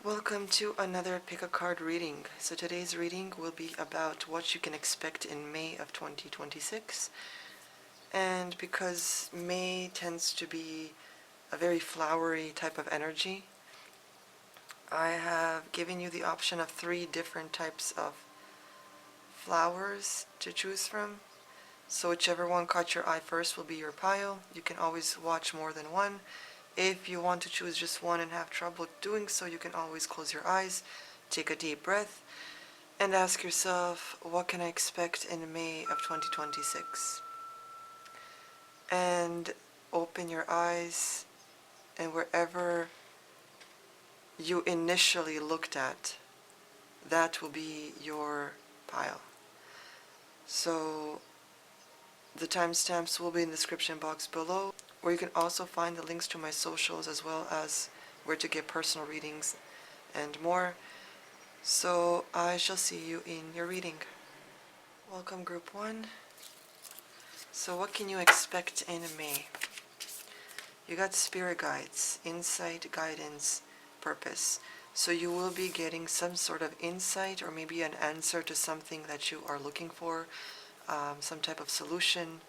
Welcome to another pick a card reading. So today's reading will be about what you can expect in May of 2026. And because May tends to be a very flowery type of energy, I have given you the option of 3 different types of flowers to choose from. So whichever one caught your eye first will be your pile. You can always watch more than one. If you want to choose just one and have trouble doing so, you can always close your eyes, take a deep breath, and ask yourself, what can I expect in May of 2026? And open your eyes, and wherever you initially looked at, that will be your pile. So the timestamps will be in the description box below, where you can also find the links to my socials as well as where to get personal readings and more. So I shall see you in your reading. Welcome group 1. So what can you expect in May? You got spirit guides, insight, guidance, purpose. So you will be getting some sort of insight or maybe an answer to something that you are looking for, some type of solution.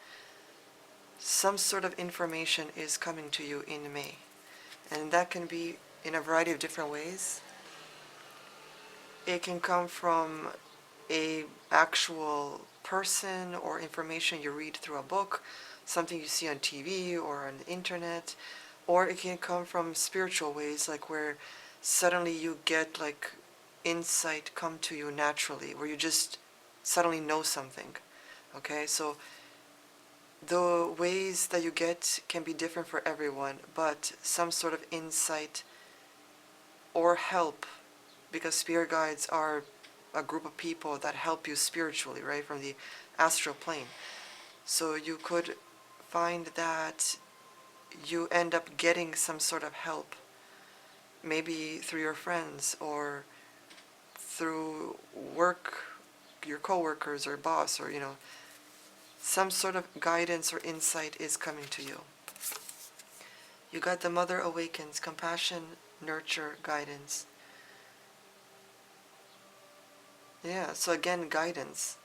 Some sort of information is coming to you in May. And that can be in a variety of different ways. It can come from a actual person or information you read through a book, something you see on TV or on the internet, or it can come from spiritual ways, like where suddenly you get like insight come to you naturally, where you just suddenly know something. Okay, so the ways that you get can be different for everyone, but some sort of insight or help, because spirit guides are a group of people that help you spiritually, right, from the astral plane. So you could find that you end up getting some sort of help, maybe through your friends or through work, your coworkers or boss, or some sort of guidance or insight is coming to you. You got the Mother Awakens, compassion, nurture, guidance. Yeah, so again, guidance.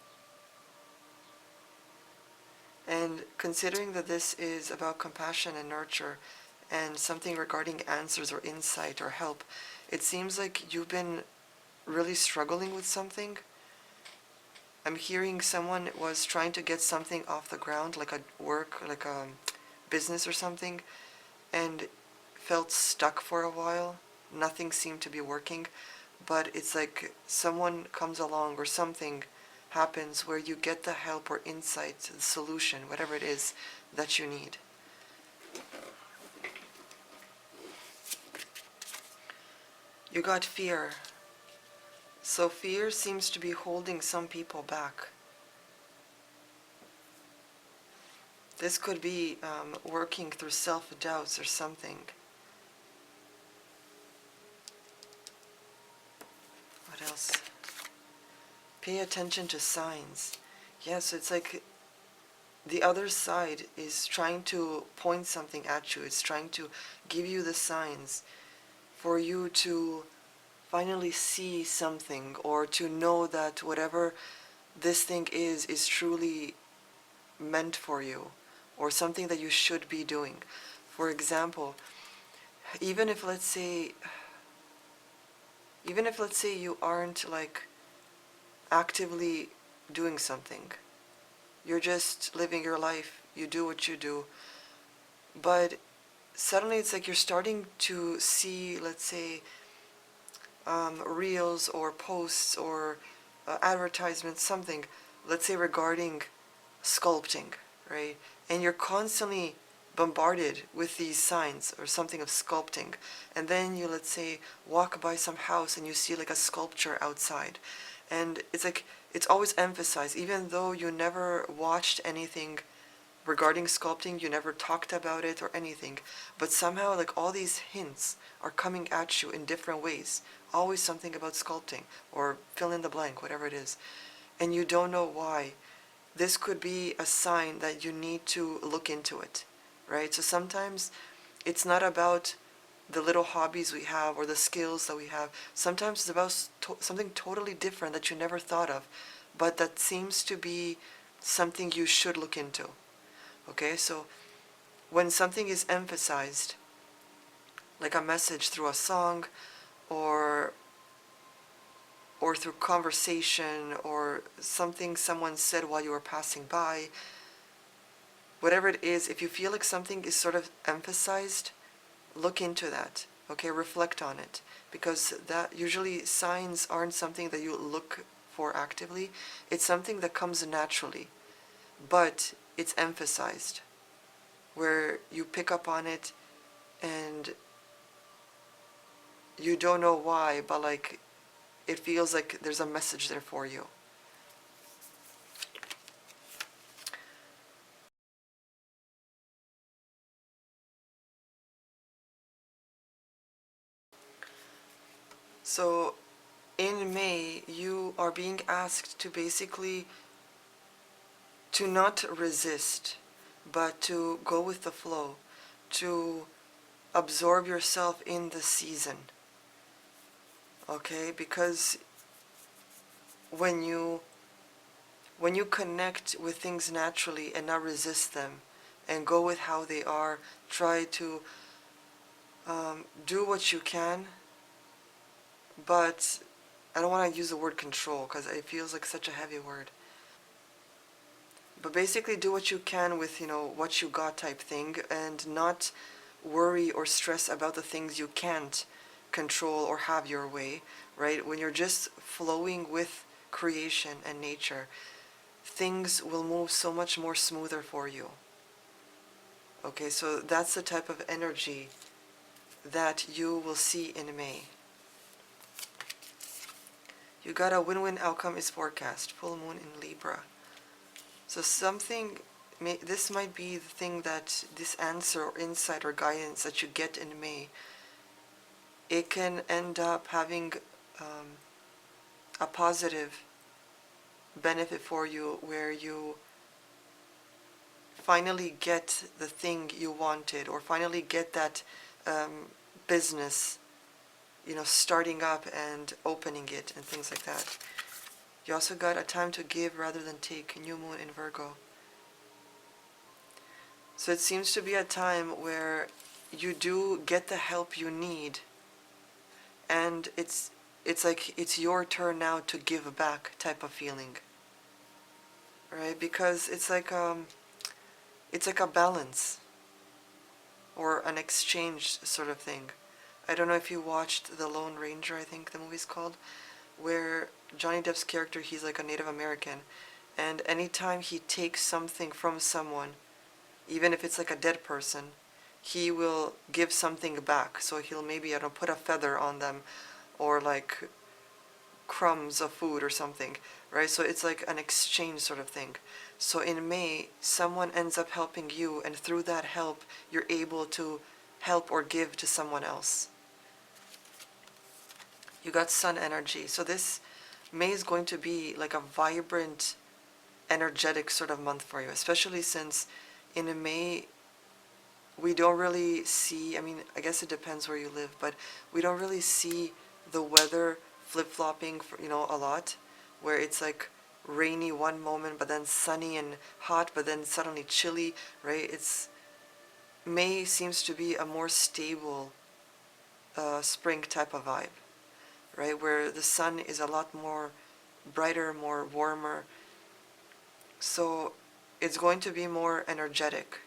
And considering that this is about compassion and nurture and something regarding answers or insight or help, it seems like you've been really struggling with something. I'm hearing someone was trying to get something off the ground, like a work, like a business or something, and felt stuck for a while. Nothing seemed to be working, but it's like someone comes along or something happens where you get the help or insight, the solution, whatever it is that you need. You got fear. So fear seems to be holding some people back. This could be working through self-doubts or something. What else? Pay attention to signs. Yes, it's like the other side is trying to point something at you. It's trying to give you the signs for you to finally see something, or to know that whatever this thing is truly meant for you, or something that you should be doing. For example, even if let's say you aren't like actively doing something, you're just living your life, you do what you do, but suddenly it's like you're starting to see, let's say, reels or posts or advertisements, something, let's say regarding sculpting, right? And you're constantly bombarded with these signs or something of sculpting. And then you, let's say, walk by some house and you see like a sculpture outside. And it's like, it's always emphasized, even though you never watched anything regarding sculpting, you never talked about it or anything, but somehow like all these hints are coming at you in different ways. Always something about sculpting or fill in the blank, whatever it is. And you don't know why. This could be a sign that you need to look into it, right? So sometimes it's not about the little hobbies we have or the skills that we have. Sometimes it's about something totally different that you never thought of, but that seems to be something you should look into. Okay, so when something is emphasized, like a message through a song or through conversation or something someone said while you were passing by, whatever it is, if you feel like something is sort of emphasized, look into that. Okay, reflect on it, because that usually signs aren't something that you look for actively. It's something that comes naturally, but it's emphasized, where you pick up on it and you don't know why, but like it feels like there's a message there for you. So in May, you are being asked to basically to not resist, but to go with the flow, to absorb yourself in the season. Okay, because when you connect with things naturally and not resist them and go with how they are, try to do what you can, but I don't want to use the word control because it feels like such a heavy word. But basically do what you can with, what you got type thing, and not worry or stress about the things you can't control or have your way, right? When you're just flowing with creation and nature, things will move so much more smoother for you. Okay, so that's the type of energy that you will see in May. You got a win-win outcome is forecast, full moon in Libra. So this might be the thing that this answer or insight or guidance that you get in May, it can end up having a positive benefit for you, where you finally get the thing you wanted, or finally get that business, starting up and opening it and things like that. You also got a time to give rather than take, new moon in Virgo. So it seems to be a time where you do get the help you need, and it's like it's your turn now to give back type of feeling, right? Because it's like a balance or an exchange sort of thing. I don't know if you watched The Lone Ranger, I think the movie's called, where Johnny Depp's character, he's like a Native American, and anytime he takes something from someone, even if it's like a dead person, he will give something back. So he'll maybe, I don't know, put a feather on them, or like crumbs of food or something, right? So it's like an exchange sort of thing. So in May, someone ends up helping you, and through that help, you're able to help or give to someone else. You got sun energy. So this May is going to be like a vibrant, energetic sort of month for you, especially since in May, we don't really see, I mean, I guess it depends where you live, but we don't really see the weather flip-flopping, a lot, where it's like rainy one moment, but then sunny and hot, but then suddenly chilly, right? May seems to be a more stable spring type of vibe, right? Where the sun is a lot more brighter, more warmer. So it's going to be more energetic.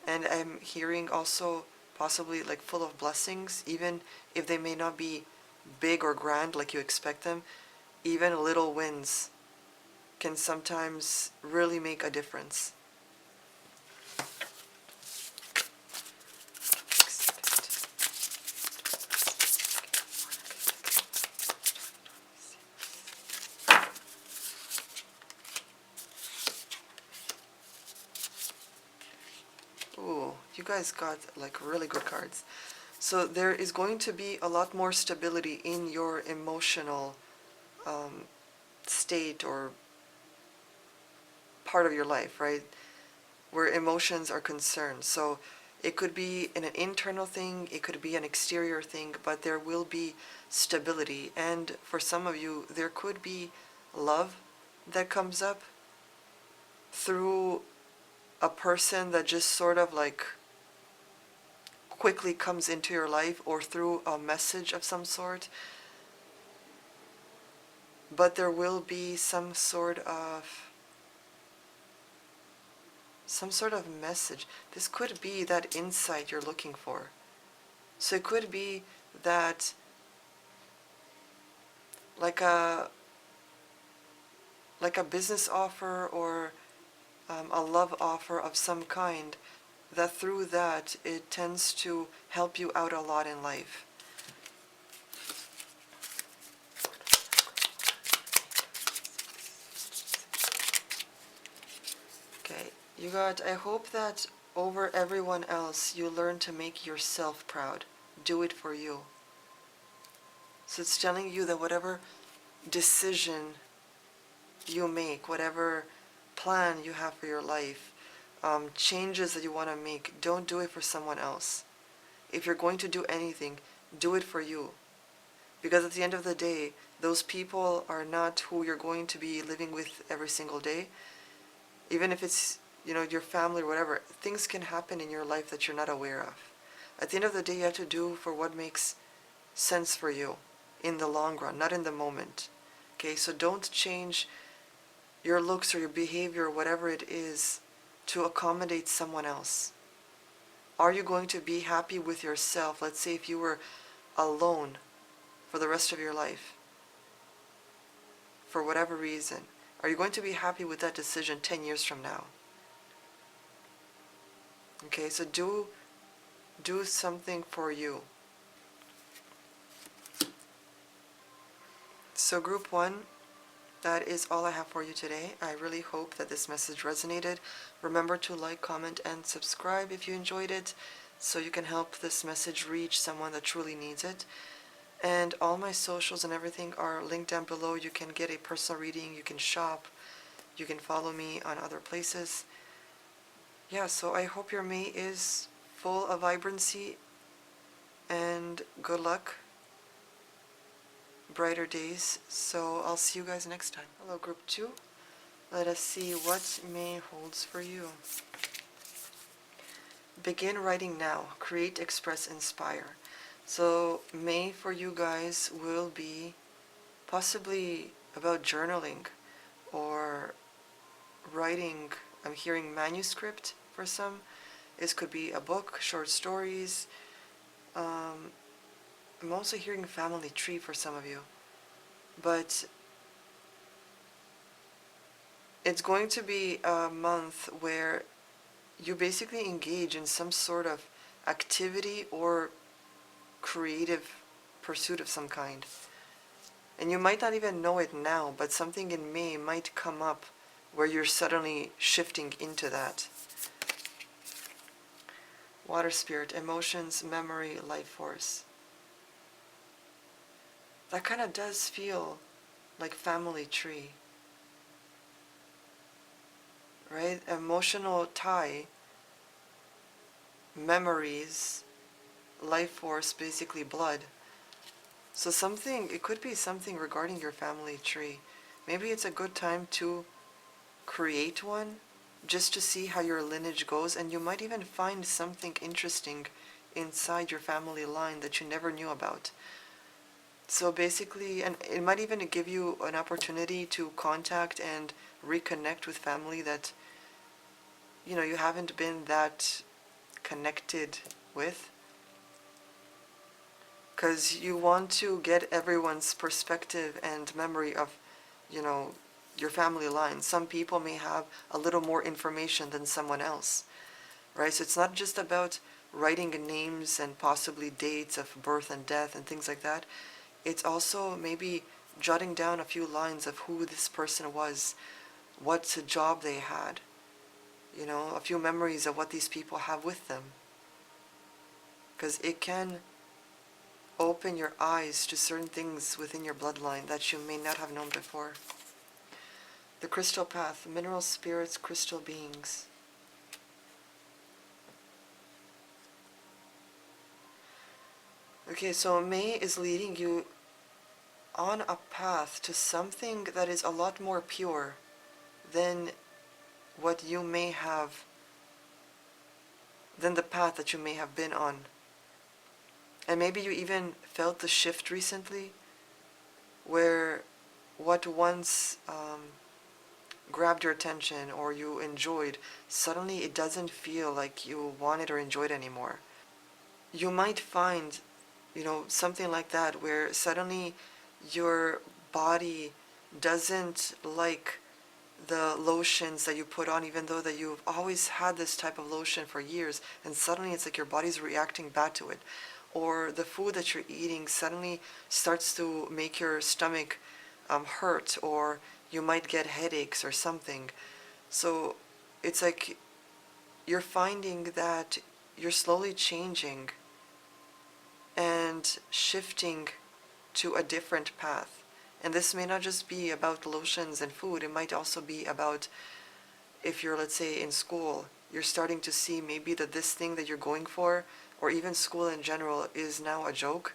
And I'm hearing also possibly like full of blessings, even if they may not be big or grand like you expect them. Even little wins can sometimes really make a difference. Ooh, you guys got like really good cards. So there is going to be a lot more stability in your emotional state or part of your life, right? Where emotions are concerned. So It could be an internal thing, it could be an exterior thing, but there will be stability. And for some of you, there could be love that comes up through a person that just sort of like quickly comes into your life, or through a message of some sort. But there will be some sort of message. This could be that insight you're looking for. So it could be that like a business offer, or a love offer of some kind, that through that it tends to help you out a lot in life. Okay, you got, I hope that over everyone else you learn to make yourself proud. Do it for you. So it's telling you that whatever decision you make, whatever plan you have for your life, changes that you want to make, don't do it for someone else. If you're going to do anything, do it for you. Because at the end of the day, those people are not who you're going to be living with every single day. Even if it's, your family or whatever, things can happen in your life that you're not aware of. At the end of the day, you have to do for what makes sense for you in the long run, not in the moment. Okay, so don't change your looks or your behavior, or whatever it is, to accommodate someone else. Are you going to be happy with yourself? Let's say if you were alone for the rest of your life, for whatever reason, are you going to be happy with that decision 10 years from now? Okay, so do something for you. So group 1, that is all I have for you today. I really hope that this message resonated. Remember to like, comment, and subscribe if you enjoyed it, so you can help this message reach someone that truly needs it. And all my socials and everything are linked down below. You can get a personal reading, you can shop, you can follow me on other places. Yeah, so I hope your May is full of vibrancy and good luck, brighter days. So I'll see you guys next time. Hello, group 2. Let us see what May holds for you. Begin writing now. Create, express, inspire. So May for you guys will be possibly about journaling or writing. I'm hearing manuscript for some. This could be a book, short stories. I'm also hearing family tree for some of you. But it's going to be a month where you basically engage in some sort of activity or creative pursuit of some kind. And you might not even know it now, but something in May might come up where you're suddenly shifting into that. Water spirit, emotions, memory, life force. That kind of does feel like family tree, right? Emotional tie, memories, life force, basically blood. So it could be something regarding your family tree. Maybe it's a good time to create one, just to see how your lineage goes, and you might even find something interesting inside your family line that you never knew about. So basically, and it might even give you an opportunity to contact and reconnect with family that, you haven't been that connected with. Because you want to get everyone's perspective and memory of, your family line. Some people may have a little more information than someone else, right? So it's not just about writing names and possibly dates of birth and death and things like that. It's also maybe jotting down a few lines of who this person was, what job they had, a few memories of what these people have with them. Because it can open your eyes to certain things within your bloodline that you may not have known before. The crystal path, mineral spirits, crystal beings. Okay, so May is leading you on a path to something that is a lot more pure than what you may have, than the path that you may have been on. And maybe you even felt the shift recently where what once grabbed your attention or you enjoyed, suddenly it doesn't feel like you want it or enjoy it anymore. You might find, something like that where suddenly your body doesn't like the lotions that you put on, even though that you've always had this type of lotion for years, and suddenly it's like your body's reacting bad to it. Or the food that you're eating suddenly starts to make your stomach hurt, or you might get headaches or something. So it's like you're finding that you're slowly changing and shifting to a different path. And this may not just be about lotions and food, it might also be about, if you're, let's say, in school, you're starting to see maybe that this thing that you're going for, or even school in general, is now a joke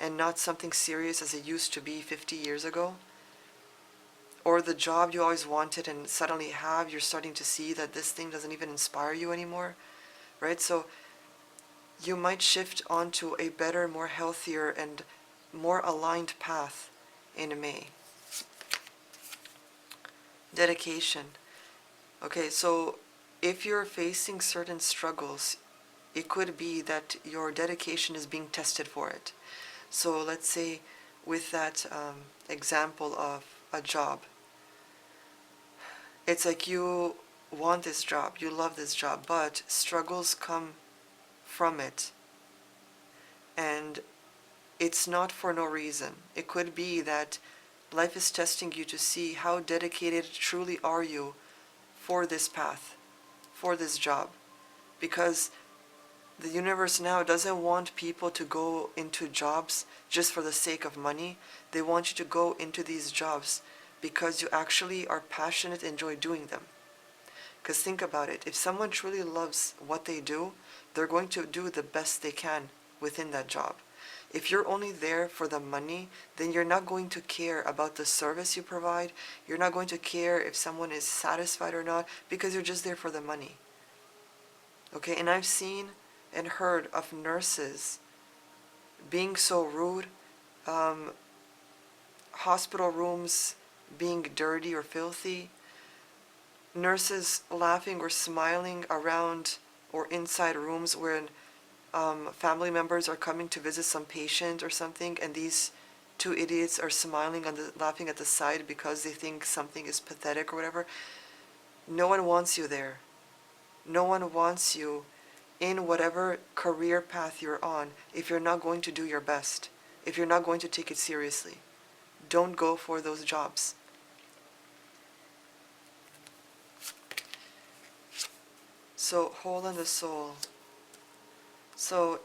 and not something serious as it used to be 50 years ago. Or the job you always wanted and suddenly have, you're starting to see that this thing doesn't even inspire you anymore, right? So you might shift onto a better, more healthier, and more aligned path in May. Dedication. Okay, so if you're facing certain struggles, it could be that your dedication is being tested for it. So let's say with that example of a job, it's like you want this job, you love this job, but struggles come from it. And it's not for no reason. It could be that life is testing you to see how dedicated truly are you for this path, for this job. Because the universe now doesn't want people to go into jobs just for the sake of money. They want you to go into these jobs because you actually are passionate and enjoy doing them. Because think about it, if someone truly loves what they do, they're going to do the best they can within that job. If you're only there for the money, then you're not going to care about the service you provide. You're not going to care if someone is satisfied or not, because you're just there for the money. Okay, and I've seen and heard of nurses being so rude, hospital rooms being dirty or filthy, nurses laughing or smiling around or inside rooms when family members are coming to visit some patient or something, and these two idiots are smiling on laughing at the side because they think something is pathetic or whatever. No one wants you there. No one wants you in whatever career path you're on if you're not going to do your best, if you're not going to take it seriously. Don't go for those jobs. So, hole in the soul. So,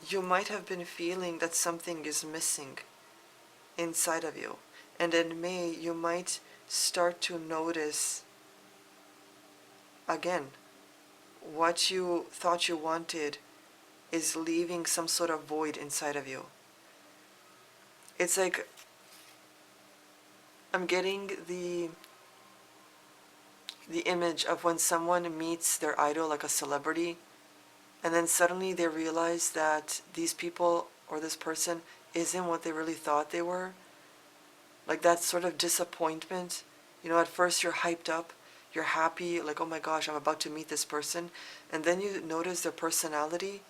you might have been feeling that something is missing inside of you. And in May, you might start to notice again what you thought you wanted is leaving some sort of void inside of you. It's like I'm getting the image of when someone meets their idol, like a celebrity, and then suddenly they realize that these people or this person isn't what they really thought they were. Like that sort of disappointment. At first you're hyped up, you're happy, like, oh my gosh, I'm about to meet this person. And then you notice their personality,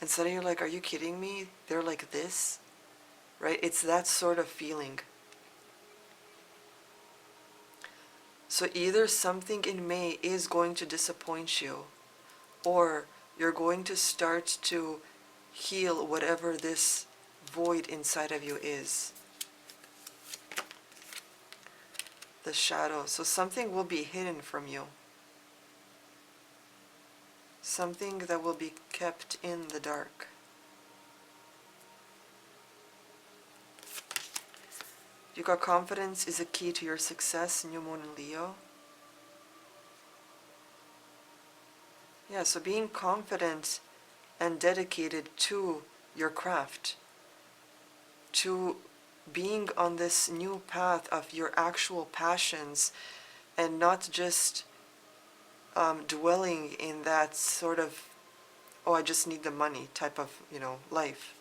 and suddenly you're like, are you kidding me? They're like this, right? It's that sort of feeling. So either something in May is going to disappoint you, or you're going to start to heal whatever this void inside of you is. The shadow. So something will be hidden from you. Something that will be kept in the dark. You got confidence is a key to your success, New Moon in Leo. Yeah, so being confident and dedicated to your craft, to being on this new path of your actual passions, and not just dwelling in that sort of, oh, I just need the money type of, life.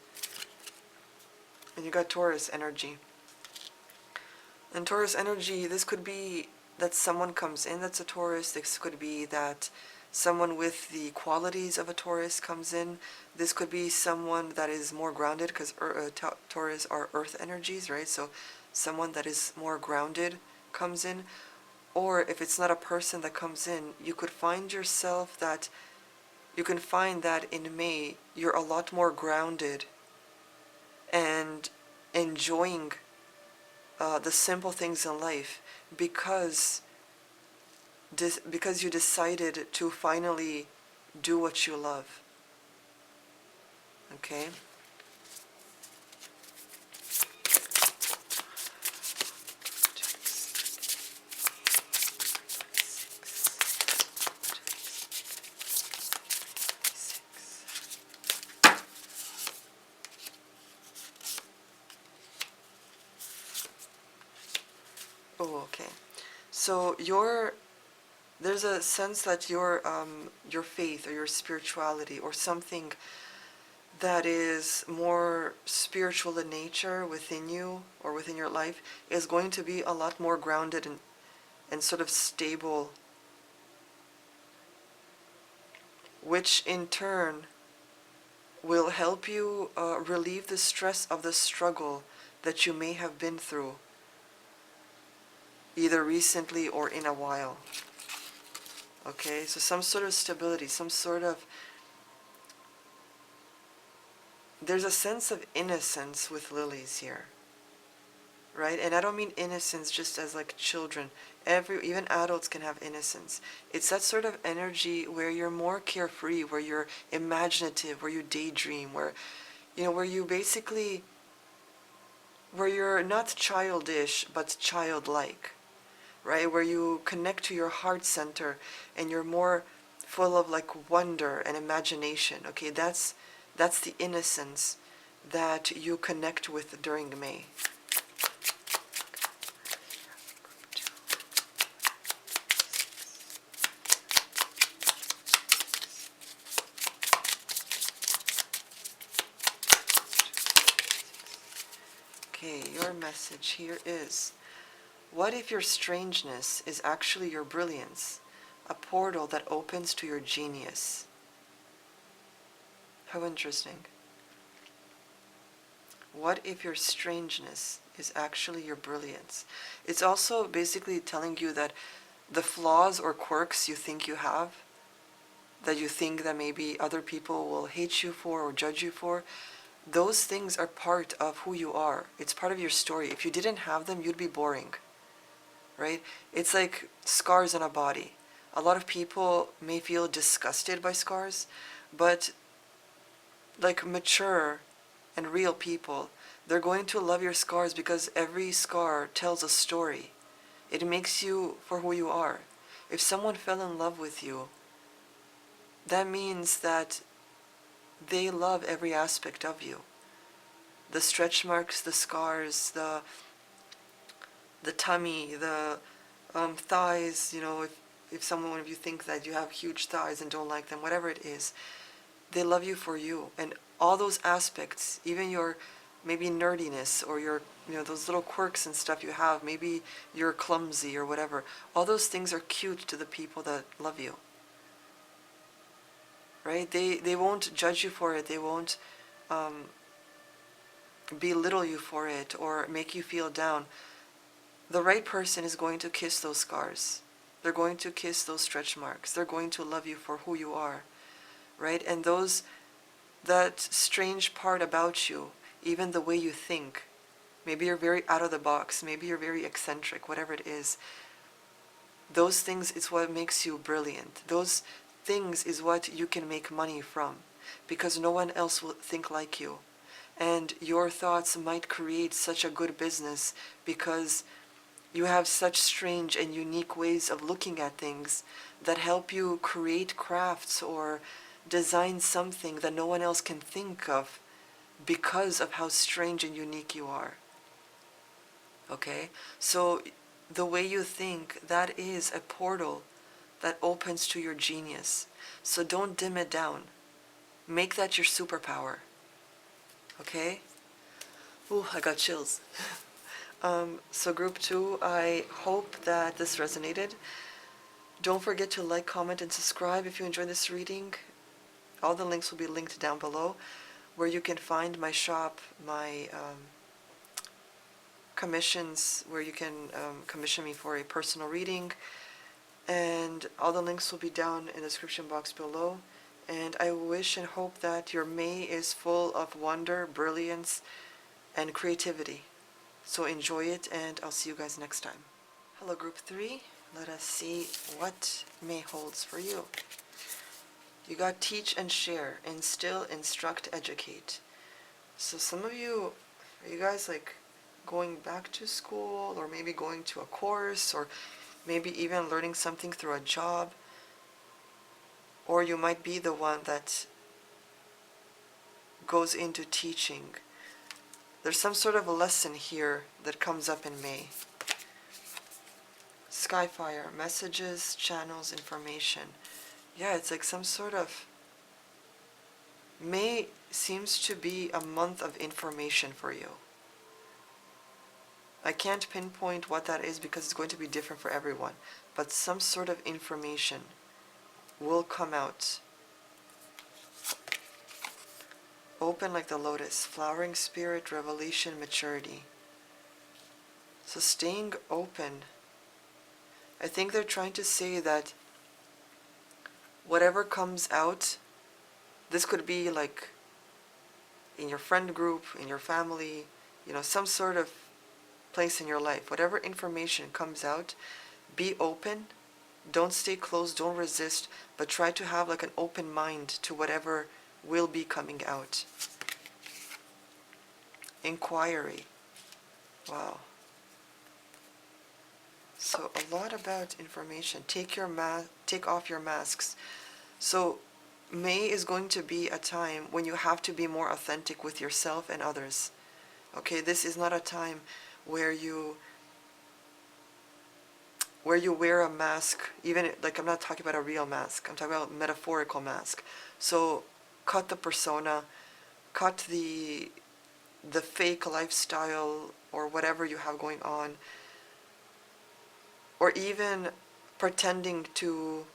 And you got Taurus energy. And Taurus energy, this could be that someone comes in that's a Taurus. This could be that someone with the qualities of a Taurus comes in. This could be someone that is more grounded, because Taurus are earth energies, right? So someone that is more grounded comes in. Or if it's not a person that comes in, you could find yourself that, you can find that in May, you're a lot more grounded and enjoying the simple things in life, because you decided to finally do what you love. Okay? Oh, okay. So there's a sense that your faith or your spirituality or something that is more spiritual in nature within you or within your life is going to be a lot more grounded and sort of stable, which in turn will help you relieve the stress of the struggle that you may have been through, either recently or in a while. Okay, so some sort of stability, some sort of, there's a sense of innocence with lilies here, right? And I don't mean innocence just as like children. Even adults can have innocence. It's that sort of energy where you're more carefree, where you're imaginative, where you daydream, where you basically, where you're not childish but childlike, right? Where you connect to your heart center and you're more full of like wonder and imagination. Okay, that's the innocence that you connect with during May. Okay, your message here is, what if your strangeness is actually your brilliance, a portal that opens to your genius? How interesting. What if your strangeness is actually your brilliance? It's also basically telling you that the flaws or quirks you think you have, that you think that maybe other people will hate you for or judge you for, those things are part of who you are. It's part of your story. If you didn't have them, you'd be boring, right? It's like scars on a body. A lot of people may feel disgusted by scars, but like mature and real people, they're going to love your scars because every scar tells a story. It makes you for who you are. If someone fell in love with you, that means that they love every aspect of you. The stretch marks, the scars, the tummy, the thighs, if someone of you think that you have huge thighs and don't like them, whatever it is, they love you for you. And all those aspects, even your maybe nerdiness or your, those little quirks and stuff you have, maybe you're clumsy or whatever, all those things are cute to the people that love you. Right? They won't judge you for it. They won't belittle you for it or make you feel down. The right person is going to kiss those scars. They're going to kiss those stretch marks. They're going to love you for who you are, right? And that strange part about you, even the way you think, maybe you're very out of the box, maybe you're very eccentric, whatever it is, those things is what makes you brilliant. Those things is what you can make money from, because no one else will think like you. And your thoughts might create such a good business because you have such strange and unique ways of looking at things that help you create crafts or design something that no one else can think of because of how strange and unique you are. Okay? So the way you think, that is a portal that opens to your genius. So don't dim it down. Make that your superpower. Okay? Ooh, I got chills. So group 2, I hope that this resonated. Don't forget to like, comment, and subscribe if you enjoyed this reading. All the links will be linked down below, where you can find my shop, my commissions, where you can commission me for a personal reading. And all the links will be down in the description box below. And I wish and hope that your May is full of wonder, brilliance, and creativity. So enjoy it, and I'll see you guys next time. Hello, Group 3. Let us see what May holds for you. You got teach and share, instill, instruct, educate. So some of you, are you guys like going back to school, or maybe going to a course, or maybe even learning something through a job? Or you might be the one that goes into teaching. There's some sort of a lesson here that comes up in May. Skyfire, messages, channels, information. Yeah, it's like some sort of... May seems to be a month of information for you. I can't pinpoint what that is because it's going to be different for everyone, but some sort of information will come out. Open like the lotus, flowering spirit, revelation, maturity. So staying open. I think they're trying to say that whatever comes out, this could be like in your friend group, in your family, some sort of place in your life. Whatever information comes out, be open. Don't stay closed, don't resist, but try to have like an open mind to whatever will be coming out. Inquiry. Wow. So a lot about information. Take off your masks. So May is going to be a time when you have to be more authentic with yourself and others. Okay, this is not a time where you wear a mask, even like I'm not talking about a real mask, I'm talking about a metaphorical mask. So cut the persona, cut the fake lifestyle or whatever you have going on, or even pretending to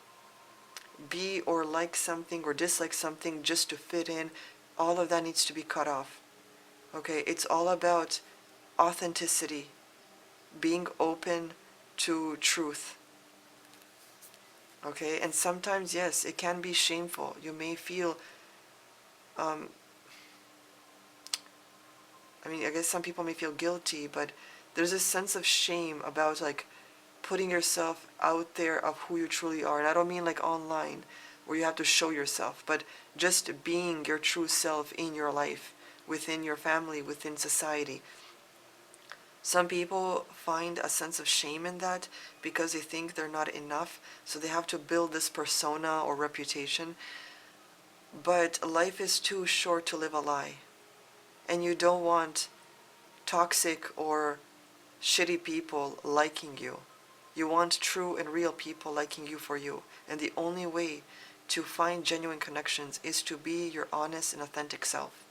be or like something or dislike something just to fit in. All of that needs to be cut off. Okay, it's all about authenticity, being open to truth. Okay, and sometimes, yes, it can be shameful. You may feel, I guess some people may feel guilty, but there's a sense of shame about like putting yourself out there of who you truly are. And I don't mean like online where you have to show yourself, but just being your true self in your life, within your family, within society. Some people find a sense of shame in that because they think they're not enough, so they have to build this persona or reputation. But life is too short to live a lie. And you don't want toxic or shitty people liking you. You want true and real people liking you for you. And the only way to find genuine connections is to be your honest and authentic self.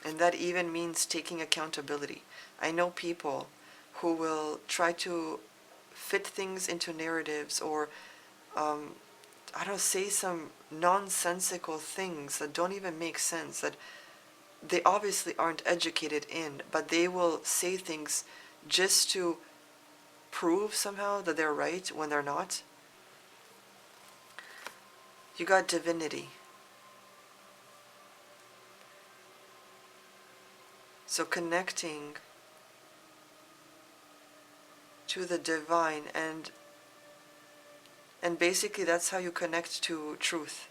And that even means taking accountability. I know people who will try to fit things into narratives or, say some nonsensical things that don't even make sense, that they obviously aren't educated in, but they will say things just to prove somehow that they're right when they're not. You got divinity. So connecting to the divine, and basically that's how you connect to truth,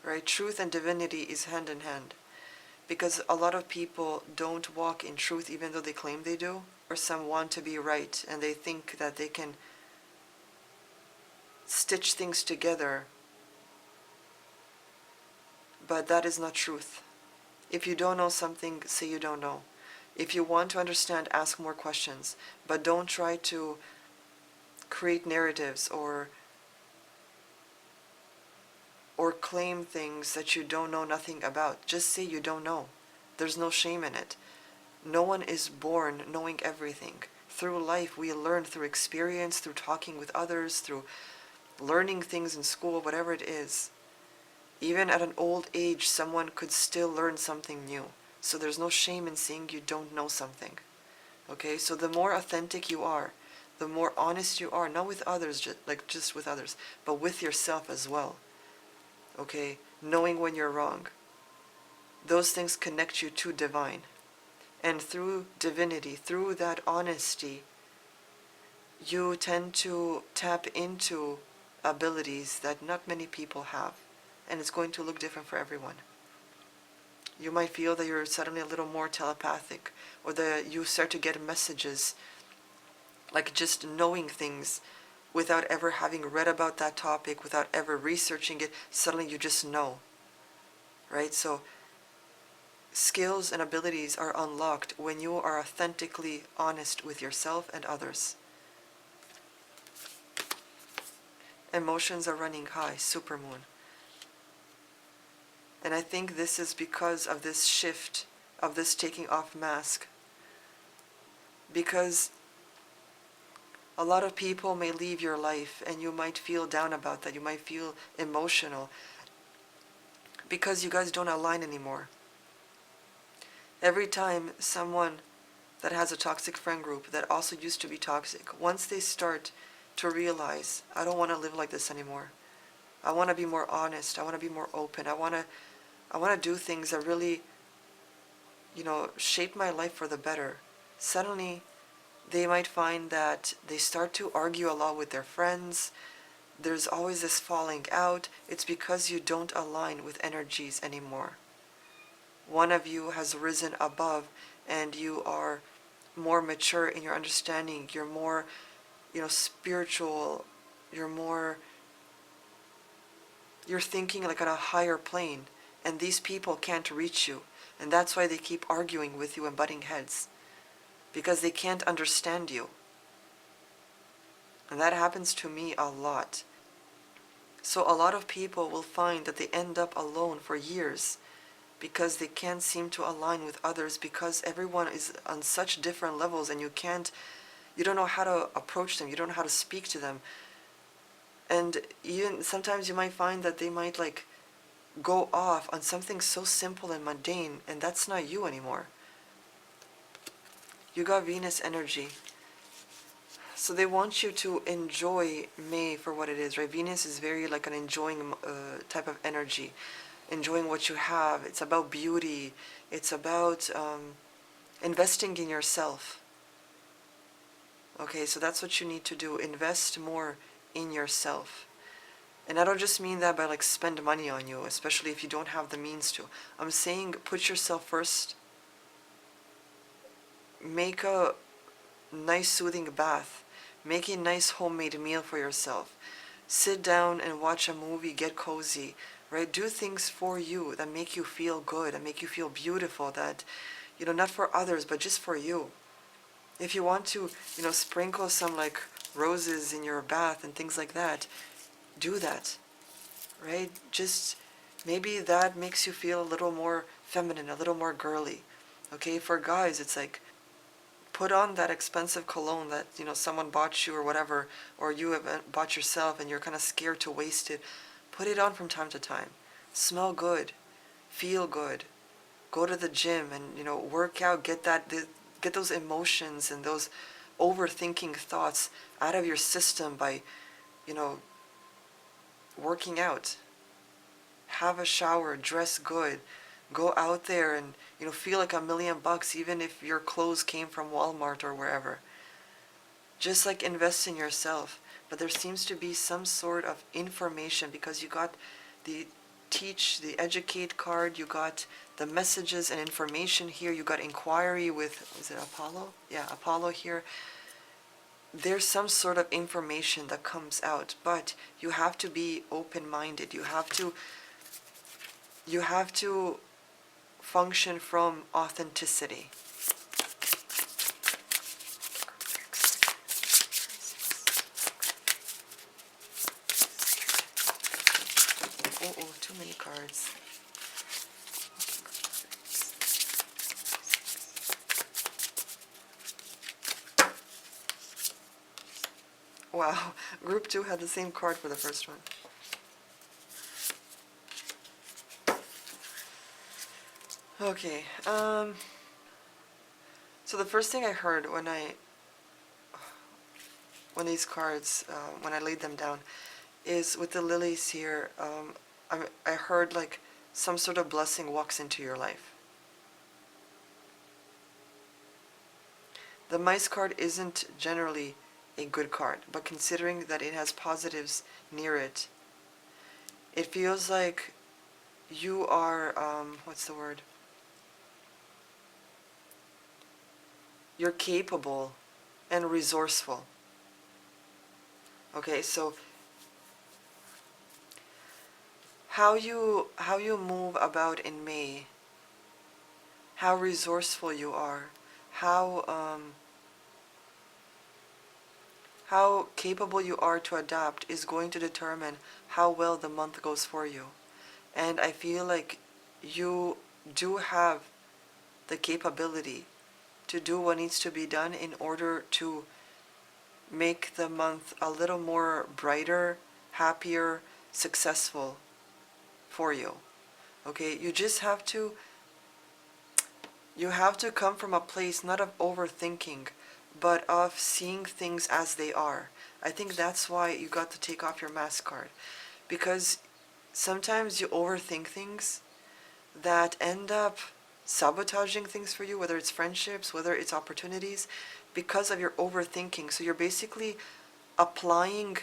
right? Truth and divinity is hand in hand, because a lot of people don't walk in truth even though they claim they do, or some want to be right and they think that they can stitch things together but that is not truth. If you don't know something, say you don't know. If you want to understand, ask more questions, but don't try to create narratives or claim things that you don't know nothing about. Just say you don't know. There's no shame in it. No one is born knowing everything. Through life, we learn through experience, through talking with others, through learning things in school, whatever it is. Even at an old age, someone could still learn something new. So there's no shame in saying you don't know something. Okay, so the more authentic you are, the more honest you are, not with others, just with others, but with yourself as well. Okay, knowing when you're wrong. Those things connect you to divine. And through divinity, through that honesty, you tend to tap into abilities that not many people have. And it's going to look different for everyone. You might feel that you're suddenly a little more telepathic, or that you start to get messages, like just knowing things without ever having read about that topic, without ever researching it, suddenly you just know. Right? So skills and abilities are unlocked when you are authentically honest with yourself and others. Emotions are running high, supermoon. And I think this is because of this shift, of this taking off mask. Because a lot of people may leave your life and you might feel down about that. You might feel emotional because you guys don't align anymore. Every time someone that has a toxic friend group that also used to be toxic, once they start to realize, I don't want to live like this anymore. I want to be more honest. I want to be more open. I want to do things that really, shape my life for the better. Suddenly, they might find that they start to argue a lot with their friends. There's always this falling out. It's because you don't align with energies anymore. One of you has risen above and you are more mature in your understanding. You're more, spiritual. You're thinking like on a higher plane. And these people can't reach you. And that's why they keep arguing with you and butting heads. Because they can't understand you. And that happens to me a lot. So a lot of people will find that they end up alone for years because they can't seem to align with others, because everyone is on such different levels and you don't know how to approach them, you don't know how to speak to them. And even sometimes you might find that they might go off on something so simple and mundane, and that's not you anymore. You got Venus energy. So they want you to enjoy May for what it is, right? Venus is very like an enjoying type of energy. Enjoying what you have. It's about beauty. It's about investing in yourself. Okay, so that's what you need to do. Invest more in yourself. And I don't just mean that by spend money on you, especially if you don't have the means to. I'm saying put yourself first. Make a nice soothing bath. Make a nice homemade meal for yourself. Sit down and watch a movie, get cozy, right? Do things for you that make you feel good, that make you feel beautiful, that, not for others, but just for you. If you want to, sprinkle some roses in your bath and things like that, do that, right? Just maybe that makes you feel a little more feminine, a little more girly. Okay, for guys, it's put on that expensive cologne that someone bought you or whatever, or you have bought yourself and you're kind of scared to waste it. Put it on from time to time. Smell good, feel good. Go to the gym and work out. Get those emotions and those overthinking thoughts out of your system by working out. Have a shower, dress good. Go out there and feel like $1,000,000 even if your clothes came from Walmart or wherever. Just invest in yourself. But there seems to be some sort of information because you got the educate card, you got the messages and information here, you got inquiry with, is it Apollo? Yeah, Apollo here. There's some sort of information that comes out, but you have to be open-minded. You have to you have to function from authenticity. Oh, too many cards. Wow, group 2 had the same card for the first one. Okay, so the first thing I heard when these cards, when I laid them down, is with the lilies here, I heard like some sort of blessing walks into your life. The mice card isn't generally a good card, but considering that it has positives near it, it feels like you are, what's the word? You're capable and resourceful. Okay, so how you move about in May, how resourceful you are, how capable you are to adapt is going to determine how well the month goes for you. And I feel like you do have the capability to do what needs to be done in order to make the month a little more brighter, happier, successful for you. Okay, you have to come from a place not of overthinking, but of seeing things as they are. I think that's why you got to take off your mask card, because sometimes you overthink things that end up sabotaging things for you, whether it's friendships, whether it's opportunities, because of your overthinking. So you're basically applying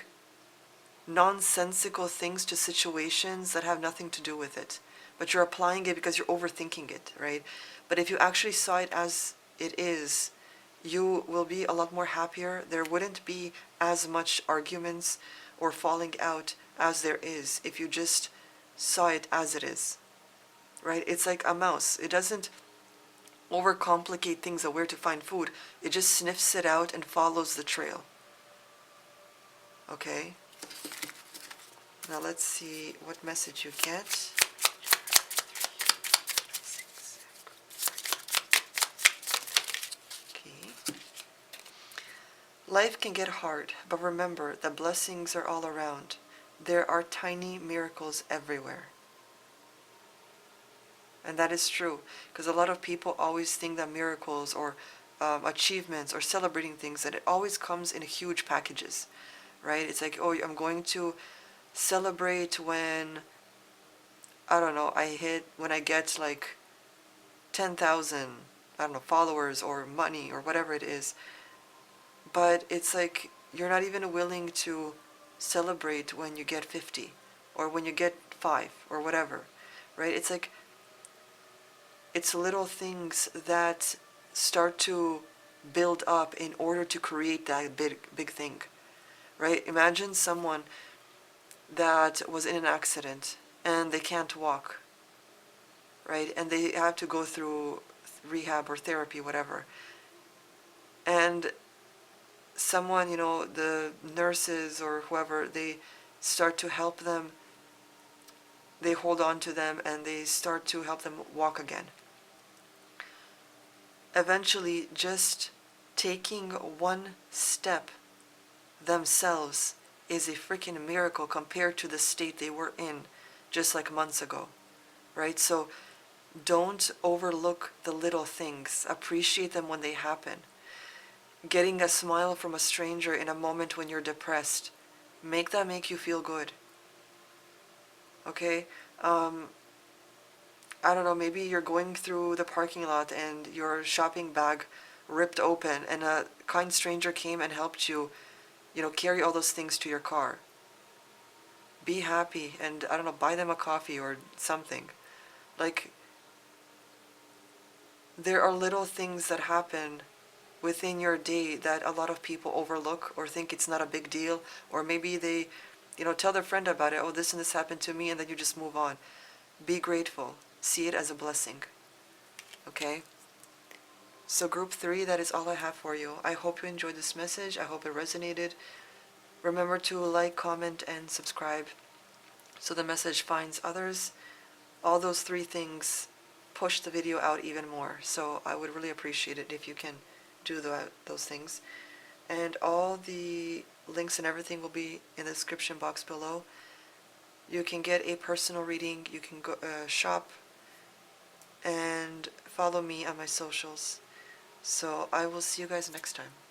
nonsensical things to situations that have nothing to do with it, but you're applying it because you're overthinking it, right? But if you actually saw it as it is, you will be a lot more happier. There wouldn't be as much arguments or falling out as there is if you just saw it as it is, right? It's like a mouse. It doesn't overcomplicate things of where to find food. It just sniffs it out and follows the trail. Okay? Now let's see what message you get. Okay. Life can get hard, but remember that blessings are all around. There are tiny miracles everywhere. And that is true, because a lot of people always think that miracles or achievements or celebrating things, that it always comes in huge packages, right? It's like, oh, I'm going to celebrate when, I don't know, when I get like 10,000, I don't know, followers or money or whatever it is. But it's like, you're not even willing to celebrate when you get 50 or when you get 5 or whatever, right? It's like, it's little things that start to build up in order to create that big thing, right? Imagine someone that was in an accident and they can't walk, right? And they have to go through rehab or therapy, whatever. And someone, the nurses or whoever, they start to help them, they hold on to them and they start to help them walk again. Eventually, just taking one step themselves is a freaking miracle compared to the state they were in just like months ago, right? So don't overlook the little things. Appreciate them when they happen. Getting a smile from a stranger in a moment when you're depressed, make that make you feel good. Okay? I don't know, maybe you're going through the parking lot and your shopping bag ripped open and a kind stranger came and helped you, carry all those things to your car. Be happy and, I don't know, buy them a coffee or something. Like, there are little things that happen within your day that a lot of people overlook or think it's not a big deal, or maybe they, tell their friend about it, oh, this and this happened to me, and then you just move on. Be grateful. See it as a blessing. Okay? So group 3, that is all I have for you. I hope you enjoyed this message. I hope it resonated. Remember to like, comment, and subscribe so the message finds others. All those 3 things push the video out even more. So I would really appreciate it if you can do those things. And all the links and everything will be in the description box below. You can get a personal reading. You can go shop and follow me on my socials. So I will see you guys next time.